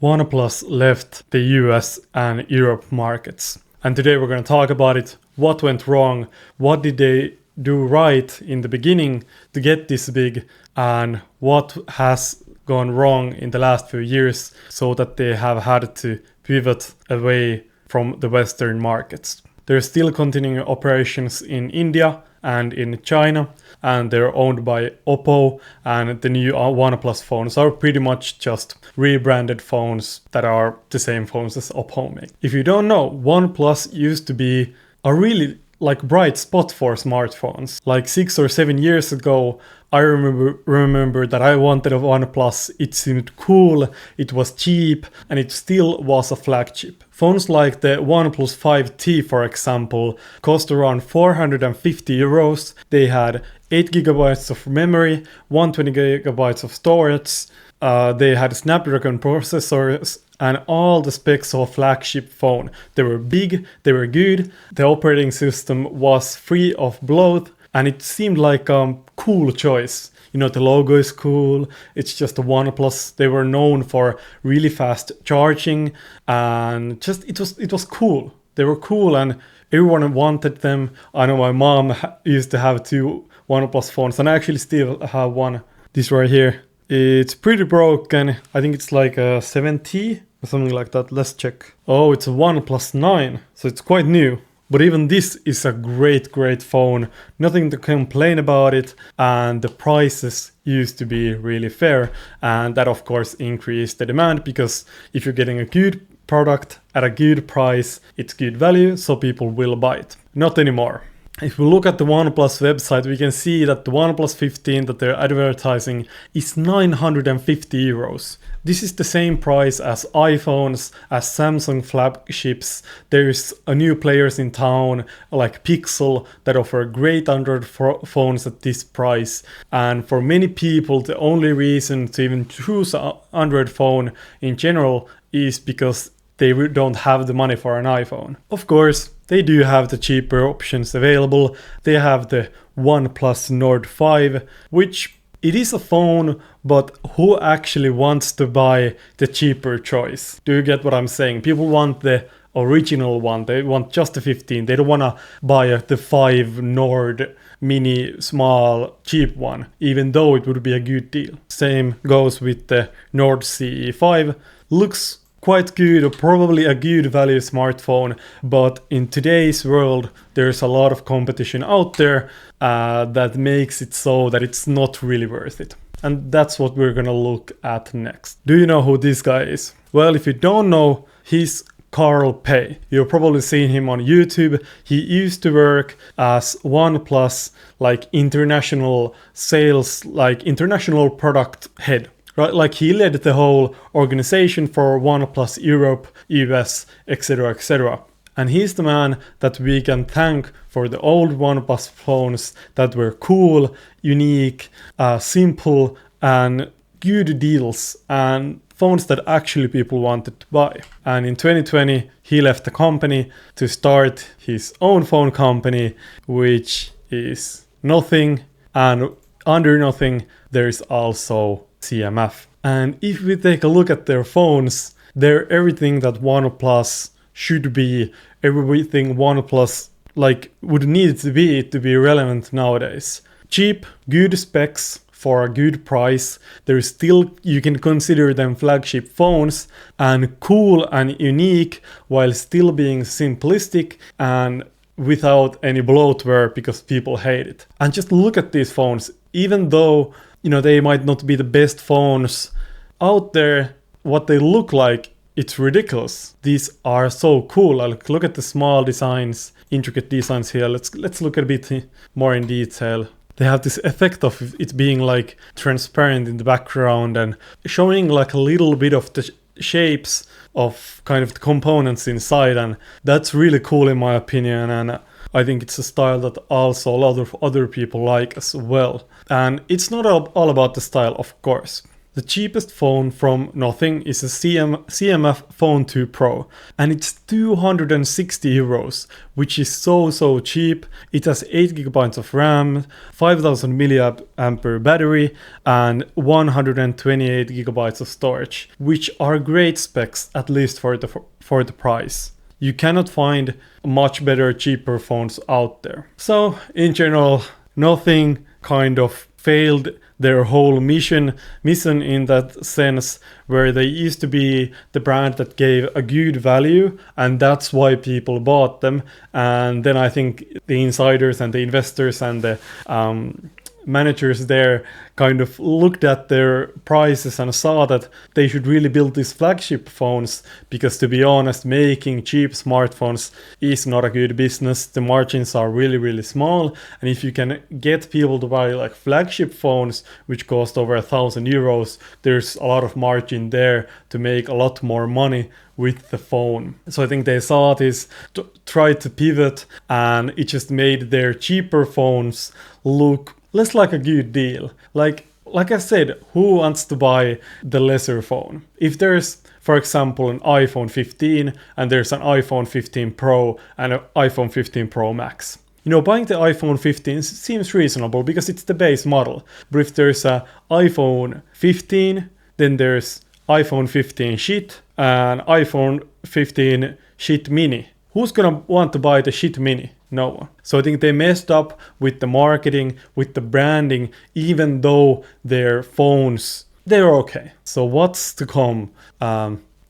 OnePlus left the US and Europe markets. And today we're going to talk about it. What went wrong? What did they do right in the beginning to get this big? And what has gone wrong in the last few years so that they have had to pivot away from the Western markets? They're still continuing operations in India and in China, and they're owned by Oppo, and the new OnePlus phones are pretty much just rebranded phones that are the same phones as Oppo make. If you don't know, OnePlus used to be a really bright spot for smartphones. Like 6 or 7 years ago, I remember that I wanted a OnePlus. It seemed cool, it was cheap, and it still was a flagship. Phones like the OnePlus 5T, for example, cost around 450 euros. They had 8 gigabytes of memory, 120 gigabytes of storage. They had Snapdragon processors and all the specs of a flagship phone. They were big, they were good, the operating system was free of bloat, and it seemed like a cool choice. You know, the logo is cool, it's just a OnePlus. They were known for really fast charging, and just it was cool. They were cool and everyone wanted them. I know my mom used to have 2 OnePlus phones, and I actually still have one. This right here. It's pretty broken. I think it's like a 7T or something like that. Let's check. Oh, it's a OnePlus 9, so it's quite new. But even this is a great phone. Nothing to complain about it, and the prices used to be really fair, and that of course increased the demand, because if you're getting a good product at a good price, it's good value, so people will buy it. Not anymore. If we look at the OnePlus website, we can see that the OnePlus 15 that they're advertising is 950 euros. This is the same price as iPhones, as Samsung flagships. There's a new players in town like Pixel that offer great Android phones at this price. And for many people, the only reason to even choose an Android phone in general is because they don't have the money for an iPhone. Of course, they do have the cheaper options available. They have the OnePlus Nord 5, which it is a phone, but who actually wants to buy the cheaper choice? Do you get what I'm saying? People want the original one. They want just the 15. They don't want to buy the 5 Nord mini small cheap one, even though it would be a good deal. Same goes with the Nord CE5. Looks quite good, or probably a good value smartphone, but in today's world there's a lot of competition out there that makes it so that it's not really worth it. And that's what we're gonna look at next. Do you know who this guy is? Well, if you don't know, he's Carl Pei. You've probably seen him on YouTube. He used to work as OnePlus international sales, international product head. Right, like he led the whole organization for OnePlus Europe, US, etc, etc. And he's the man that we can thank for the old OnePlus phones that were cool, unique, simple, and good deals, and phones that actually people wanted to buy. And in 2020, he left the company to start his own phone company, which is nothing, and under nothing, there is also CMF. And if we take a look at their phones, they're everything that OnePlus should be, everything OnePlus would need to be relevant nowadays. Cheap, good specs for a good price. There's still, you can consider them flagship phones, and cool and unique while still being simplistic and without any bloatware because people hate it. And just look at these phones, even though they might not be the best phones out there, what they look like, it's ridiculous. These are so cool. Look at the small designs, intricate designs here. Let's look a bit more in detail. They have this effect of it being transparent in the background and showing a little bit of the shapes of kind of the components inside, and that's really cool in my opinion, and I think it's a style that also a lot of other people like as well. And it's not all about the style, of course. The cheapest phone from nothing is a CMF Phone 2 Pro, and it's 260 euros, which is so cheap. It has 8 gigabytes of RAM, 5000 mAh battery, and 128 gigabytes of storage, which are great specs, at least for the price. You cannot find much better, cheaper phones out there. So in general, nothing kind of failed their whole mission in that sense, where they used to be the brand that gave a good value, and that's why people bought them. And then I think the insiders and the investors and the managers there kind of looked at their prices and saw that they should really build these flagship phones, because to be honest, making cheap smartphones is not a good business. The margins are really small, and if you can get people to buy like flagship phones which cost over 1,000 euros, there's a lot of margin there to make a lot more money with the phone. So I think they saw this, tried to pivot, and it just made their cheaper phones look less like a good deal. Like I said, who wants to buy the lesser phone? If there's, for example, an iPhone 15 and there's an iPhone 15 Pro and an iPhone 15 Pro Max, you know, buying the iPhone 15 seems reasonable because it's the base model. But if there's an iPhone 15, then there's iPhone 15 Shit and iPhone 15 Shit Mini. Who's gonna want to buy the Shit Mini? No one. So I think they messed up with the marketing, with the branding, even though their phones, they're okay. So what's to come?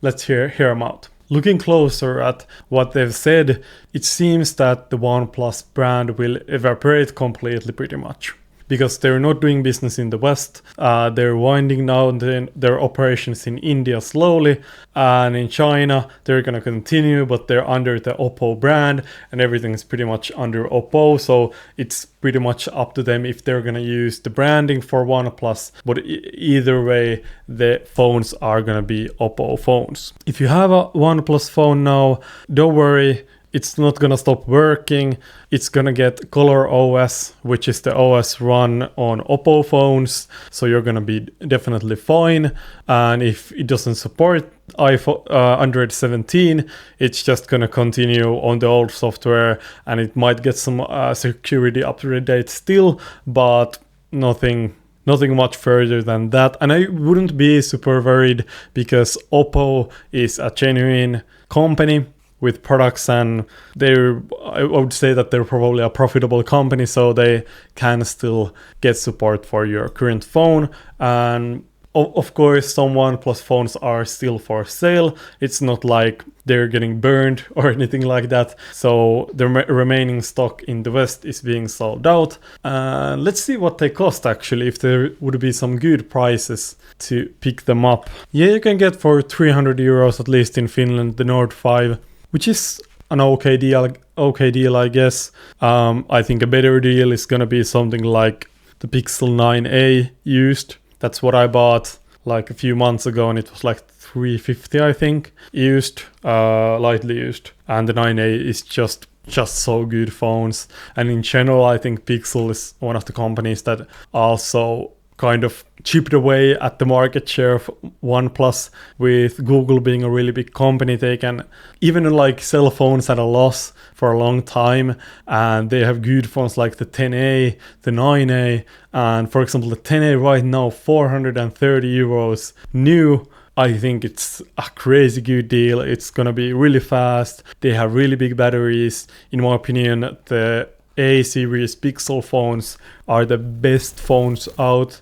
Let's hear them out. Looking closer at what they've said, it seems that the OnePlus brand will evaporate completely pretty much, because they're not doing business in the West. They're winding down their operations in India slowly, and in China they're gonna continue, but they're under the Oppo brand, and everything's pretty much under Oppo. So it's pretty much up to them if they're gonna use the branding for OnePlus. But either way, the phones are gonna be Oppo phones. If you have a OnePlus phone now, don't worry. It's not gonna stop working. It's gonna get Color OS, which is the OS run on Oppo phones. So you're gonna be definitely fine. And if it doesn't support Android 17, it's just gonna continue on the old software, and it might get some security updates still, but nothing much further than that. And I wouldn't be super worried, because Oppo is a genuine company with products, and I would say that they're probably a profitable company, so they can still get support for your current phone. And of course, some OnePlus phones are still for sale. It's not like they're getting burned or anything like that. So the remaining stock in the West is being sold out. Let's see what they cost actually, if there would be some good prices to pick them up. Yeah, you can get for 300 euros, at least in Finland, the Nord 5, which is an okay deal, I guess. I think a better deal is gonna be something like the Pixel 9a used. That's what I bought like a few months ago, and it was like 350, I think, used, lightly used. And the 9a is just so good phones. And in general, I think Pixel is one of the companies that also kind of chipped away at the market share of OnePlus. With Google being a really big company, they can even like sell phones at a loss for a long time, and they have good phones like the 10a, the 9a, and for example the 10a right now 430 euros new. I think it's a crazy good deal. It's gonna be really fast. They have really big batteries. In my opinion, the A series Pixel phones are the best phones out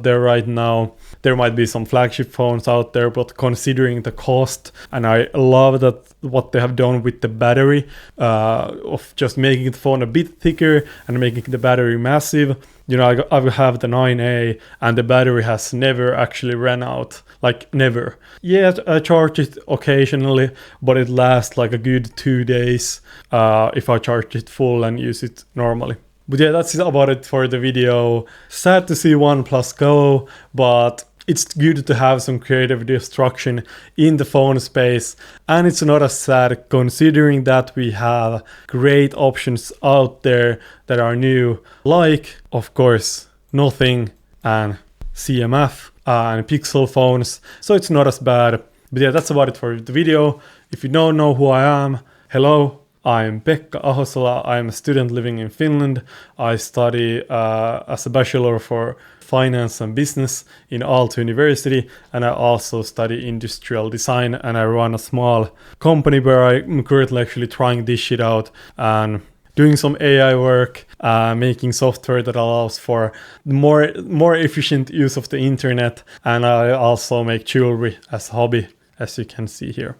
there right now. There might be some flagship phones out there, but considering the cost, and I love that what they have done with the battery, of just making the phone a bit thicker and making the battery massive. You know, I have the 9A, and the battery has never actually ran out. Like, never. Yeah, I charge it occasionally, but it lasts like a good 2 days if I charge it full and use it normally. But yeah, that's about it for the video. Sad to see OnePlus go, but it's good to have some creative destruction in the phone space. And it's not as sad considering that we have great options out there that are new, like, of course, Nothing and CMF. and Pixel phones, so it's not as bad. But yeah, that's about it for the video. If you don't know who I am, hello, I'm Pekka Ahosola. I'm a student living in Finland. I study as a bachelor for finance and business in Aalto University, and I also study industrial design, and I run a small company where I'm currently actually trying this shit out and doing some AI work, making software that allows for more efficient use of the internet, and I also make jewelry as a hobby, as you can see here.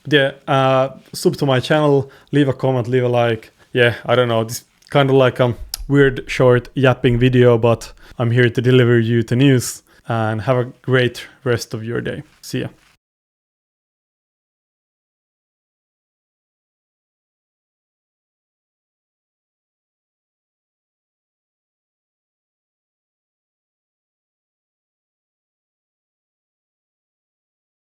But yeah, sub to my channel, leave a comment, leave a like. Yeah, I don't know, this kind of like a weird short yapping video, but I'm here to deliver you the news, and have a great rest of your day. See ya.